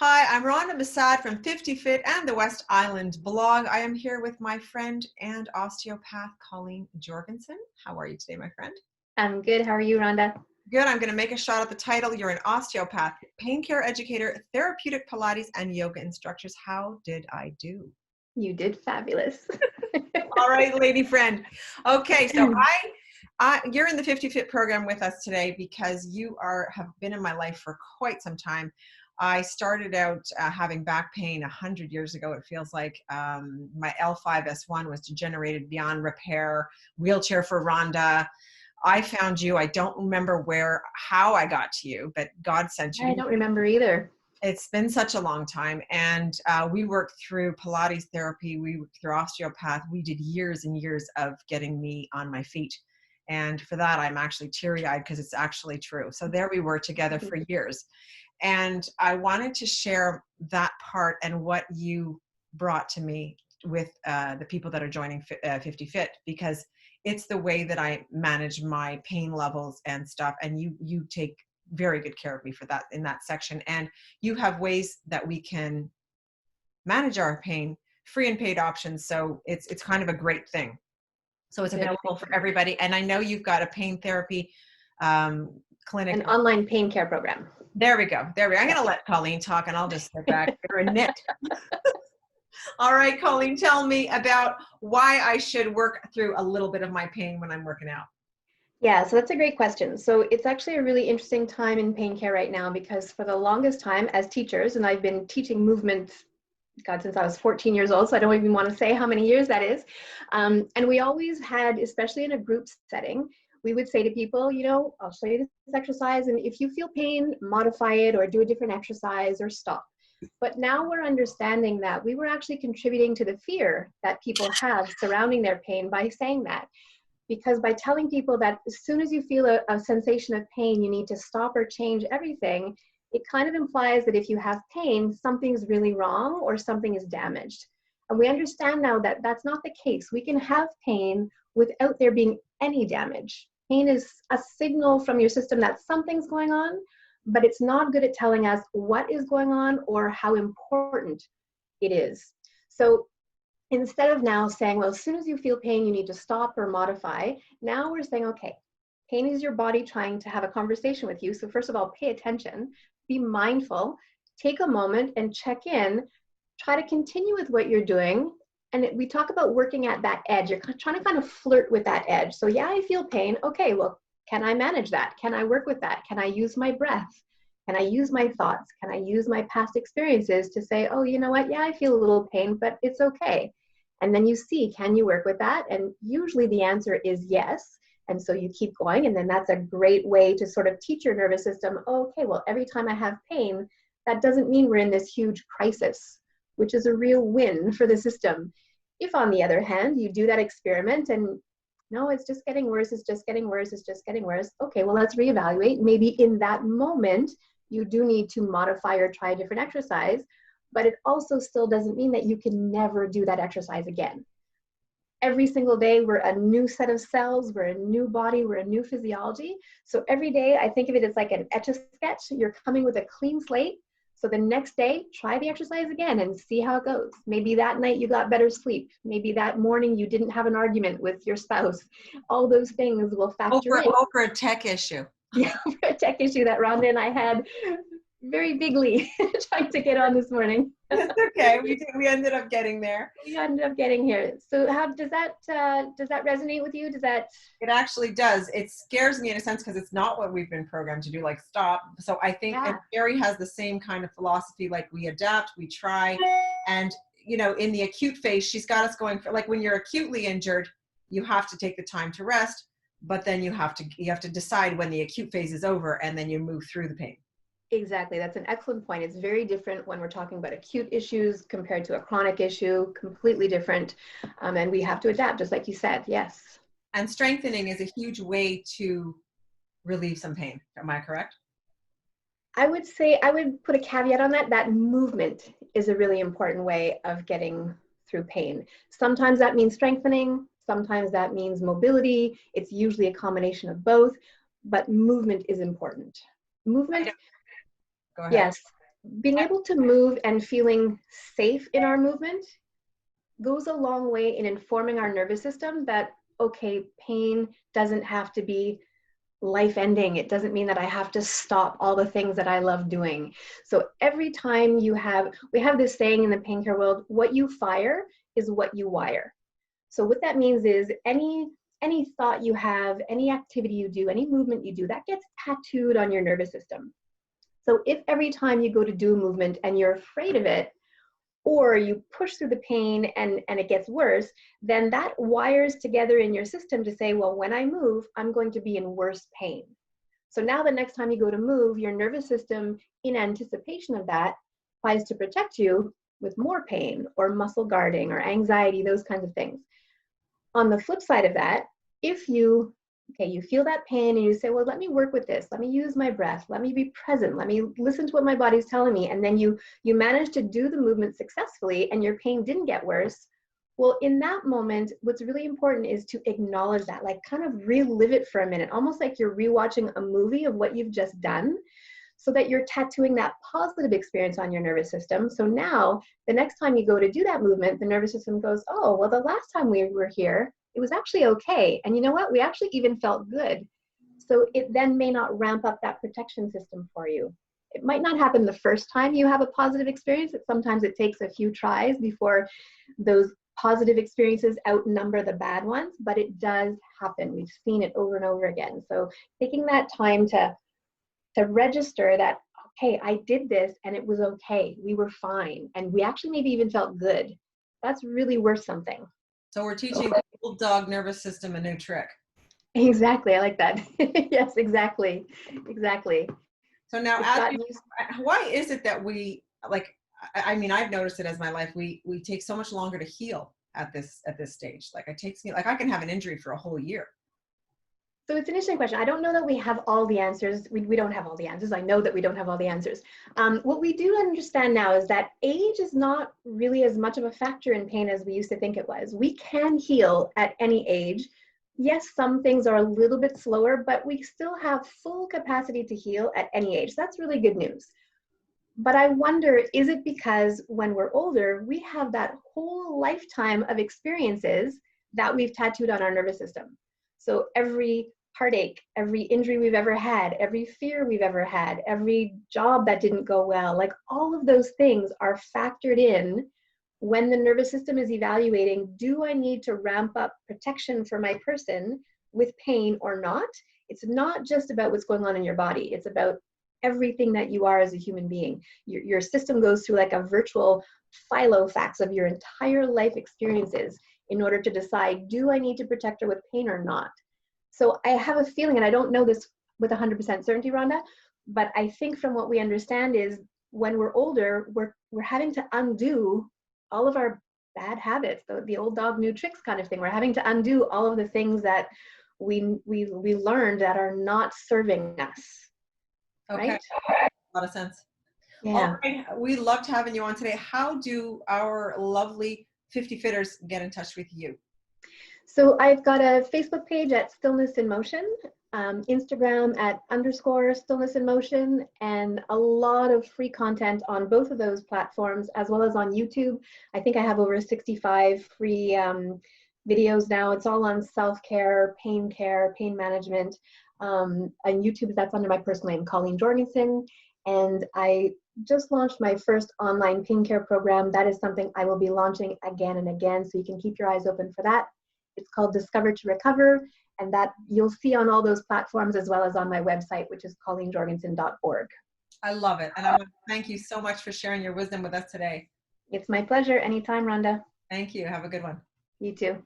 Hi, I'm Rhonda Masad from 50 Fit and the West Island blog. I am here with my friend and osteopath, Colleen Jorgensen. How are you today, my friend? I'm good. How are you, Rhonda? Good. I'm going to make a shot at the title. You're an osteopath, pain care educator, therapeutic Pilates, and yoga instructors. How did I do? You did fabulous. All right, lady friend. Okay, so you're in the 50 Fit program with us today because you have been in my life for quite some time. I started out having back pain 100 years ago. It feels like my L5S1 was degenerated beyond repair, wheelchair for Rhonda. I found you. I don't remember how I got to you, but God sent you. I don't remember either. It's been such a long time. And we worked through Pilates therapy. We worked through osteopath. We did years and years of getting me on my feet. And for that, I'm actually teary-eyed because it's actually true. So there we were together for years. And I wanted to share that part and what you brought to me with the people that are joining 50 Fit, because it's the way that I manage my pain levels and stuff. And you take very good care of me for that in that section. And you have ways that we can manage our pain, free and paid options. So it's kind of a great thing. So it's available for everybody. And I know you've got a pain therapy clinic. An online pain care program. There we go. I'm going to let Colleen talk and I'll just sit back here and knit. All right, Colleen, tell me about why I should work through a little bit of my pain when I'm working out. Yeah, so that's a great question. So it's actually a really interesting time in pain care right now because for the longest time as teachers, and I've been teaching movement, God, since I was 14 years old, so I don't even want to say how many years that is. And we always had, especially in a group setting, we would say to people, I'll show you this exercise, and if you feel pain, modify it or do a different exercise or stop. But now we're understanding that we were actually contributing to the fear that people have surrounding their pain by saying that. Because by telling people that as soon as you feel a sensation of pain, you need to stop or change everything, it kind of implies that if you have pain, something's really wrong or something is damaged. And we understand now that that's not the case. We can have pain without there being any damage. Pain is a signal from your system that something's going on, but it's not good at telling us what is going on or how important it is. So instead of now saying, well, as soon as you feel pain, you need to stop or modify, now we're saying, okay, pain is your body trying to have a conversation with you. So first of all, pay attention, be mindful, take a moment and check in, try to continue with what you're doing. And we talk about working at that edge. You're trying to kind of flirt with that edge. So yeah, I feel pain. Okay, well, can I manage that? Can I work with that? Can I use my breath? Can I use my thoughts? Can I use my past experiences to say, oh, you know what? Yeah, I feel a little pain, but it's okay. And then you see, can you work with that? And usually the answer is yes. And so you keep going. And then that's a great way to sort of teach your nervous system, oh, okay, well, every time I have pain, that doesn't mean we're in this huge crisis, which is a real win for the system. If on the other hand, you do that experiment and no, it's just getting worse, it's just getting worse, it's just getting worse. Okay, well, let's reevaluate. Maybe in that moment, you do need to modify or try a different exercise, but it also still doesn't mean that you can never do that exercise again. Every single day, we're a new set of cells, we're a new body, we're a new physiology. So every day, I think of it as like an Etch-a-Sketch. You're coming with a clean slate. So the next day, try the exercise again and see how it goes. Maybe that night you got better sleep. Maybe that morning you didn't have an argument with your spouse. All those things will factor in. Over a tech issue. Yeah, a tech issue that Rhonda and I had very bigly trying to get on this morning. That's okay. We ended up getting there. We ended up getting here. So how does that resonate with you? It actually does. It scares me in a sense because it's not what we've been programmed to do, like stop. So I think Caire has the same kind of philosophy, like we adapt, we try. And, in the acute phase, she's got us going for, like when you're acutely injured, you have to take the time to rest, but then you have to decide when the acute phase is over and then you move through the pain. Exactly. That's an excellent point. It's very different when we're talking about acute issues compared to a chronic issue, completely different. And we have to adapt, just like you said. Yes. And strengthening is a huge way to relieve some pain. Am I correct? I would say, I would put a caveat on that. That movement is a really important way of getting through pain. Sometimes that means strengthening. Sometimes that means mobility. It's usually a combination of both, but movement is important. Movement. Go ahead. Yes. being able to move and feeling safe in our movement goes a long way in informing our nervous system that, okay, pain doesn't have to be life-ending. It doesn't mean that I have to stop all the things that I love doing. So every time we have this saying in the pain care world, what you fire is what you wire. So what that means is any thought you have, any activity you do, any movement you do, that gets tattooed on your nervous system. So if every time you go to do a movement and you're afraid of it, or you push through the pain and it gets worse, then that wires together in your system to say, well, when I move, I'm going to be in worse pain. So now the next time you go to move, your nervous system, in anticipation of that, tries to protect you with more pain or muscle guarding or anxiety, those kinds of things. On the flip side of that, if you feel that pain and you say, well, let me work with this. Let me use my breath. Let me be present. Let me listen to what my body's telling me. And then you manage to do the movement successfully and your pain didn't get worse. Well, in that moment, what's really important is to acknowledge that, like kind of relive it for a minute, almost like you're rewatching a movie of what you've just done, so that you're tattooing that positive experience on your nervous system. So now the next time you go to do that movement, the nervous system goes, oh, well, the last time we were here, it was actually okay. And you know what? We actually even felt good. So it then may not ramp up that protection system for you. It might not happen the first time you have a positive experience. Sometimes it takes a few tries before those positive experiences outnumber the bad ones, but it does happen. We've seen it over and over again. So taking that time to register that, okay, I did this and it was okay. We were fine. And we actually maybe even felt good. That's really worth something. So we're teaching the old dog nervous system a new trick. Exactly. I like that. Yes, exactly. Exactly. So now, why is it that we, like, I mean, I've noticed it as my life, we take so much longer to heal at this stage. Like it takes me, like I can have an injury for a whole year. So it's an interesting question. I don't know that we have all the answers. We don't have all the answers. I know that we don't have all the answers. What we do understand now is that age is not really as much of a factor in pain as we used to think it was. We can heal at any age. Yes, some things are a little bit slower, but we still have full capacity to heal at any age. That's really good news. But I wonder, is it because when we're older, we have that whole lifetime of experiences that we've tattooed on our nervous system? So every heartache, every injury we've ever had, every fear we've ever had, every job that didn't go well, like all of those things are factored in when the nervous system is evaluating, do I need to ramp up protection for my person with pain or not? It's not just about what's going on in your body. It's about everything that you are as a human being. Your system goes through like a virtual filofax of your entire life experiences in order to decide, do I need to protect her with pain or not? So I have a feeling, and I don't know this with 100% certainty, Rhonda, but I think from what we understand is when we're older, we're having to undo all of our bad habits, the old dog, new tricks kind of thing. We're having to undo all of the things that we learned that are not serving us. Okay, right? A lot of sense. Yeah. All right. We loved having you on today. How do our lovely 50 Fitters get in touch with you? So I've got a Facebook page at Stillness in Motion, Instagram at _Stillness in Motion, and a lot of free content on both of those platforms, as well as on YouTube. I think I have over 65 free videos now. It's all on self-care, pain management. On YouTube, that's under my personal name, Colleen Jorgensen. And I just launched my first online pain care program. That is something I will be launching again and again, so you can keep your eyes open for that. It's called Discover to Recover, and that you'll see on all those platforms as well as on my website, which is ColleenJorgensen.org. I love it. And I want to thank you so much for sharing your wisdom with us today. It's my pleasure. Anytime, Rhonda. Thank you. Have a good one. You too.